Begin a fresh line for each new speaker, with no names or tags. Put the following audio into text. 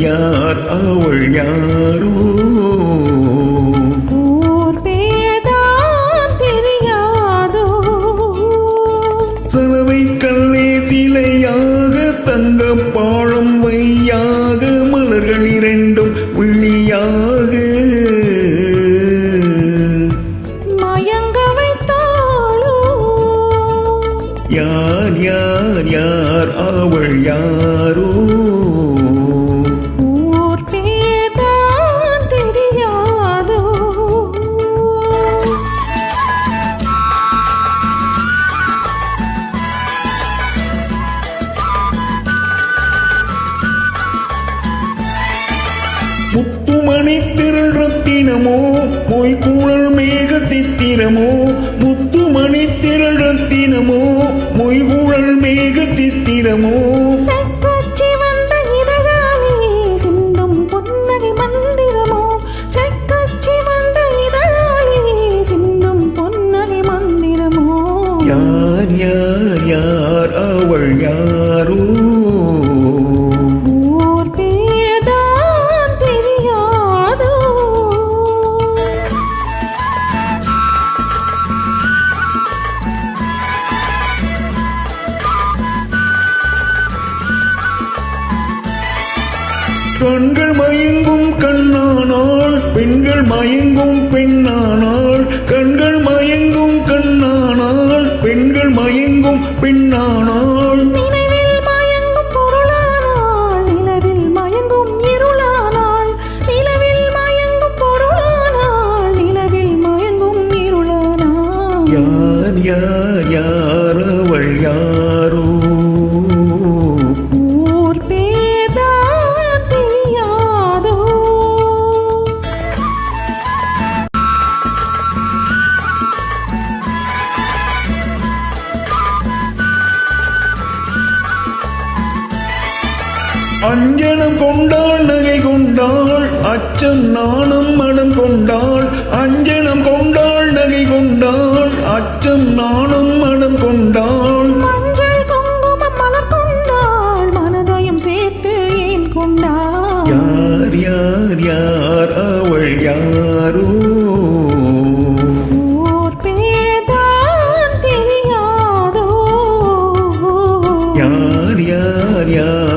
யார் அவள் யாரோ
ஊர் பேதான் தெரியாதோ
சலவை கல்லே சிலையாக தங்க பாழம் வையாக மலர்கள் இரண்டும் விழியாக
மயங்க வைத்தாளோ
யார் யார் யார் அவள் யாரோ
ஊர் பேதான் தெரியாதோ
முத்துமணி திரள் ரத்தினமோ மொய்குழல் மேக சித்திரமோ முத்துமணி திரள் ரத்தினமோ மொய்குழல் மேக சித்திரமோ
செக்கச்சி வந்த இதழாலே சிந்தும் பொன்னகை மந்திரமோ செக்கச்சி வந்த இதழாலே சிந்தும் பொன்னகை மந்திரமோ
யார் யார் யார் அவள் யாரோ
ஊர் பேதான் தெரியாதோ
கண்கள் மயங்கும் கண்ணானாள் பெண்கள் மயங்கும் பெண்ணானாள் கண்கள் மயங்கும் கண்ணானாள் பெண்கள் மயங்கும் பெண்ணானாள்
நினைவில் மயங்கும் பொருளானாள் நிலவில் மயங்கும் இருளானாள் நிலவில் மயங்கும் பொருளானாள் நிலவில் மயங்கும் இருளானாள்
யார் யார் யார் அவள் யாரோ
ஊர் பேதான் தெரியாதோ
அஞ்சனம் கொண்டாள் நகை கொண்டாள் அச்சம் நாணம் மனம் கொண்டாள் அஞ்சனம் கொண்டாள் நகை கொண்டாள் அச்சம் நாணம் மனம் கொண்டாள்
மஞ்சள் குங்குமம் மலர் கொண்டாள் மனதையும் சேர்த்து ஏன் கொண்டாள்
யார் யார் யார் அவள் யாரோ
ஊர் பேதான் தெரியாதோ
யார் யார் யார்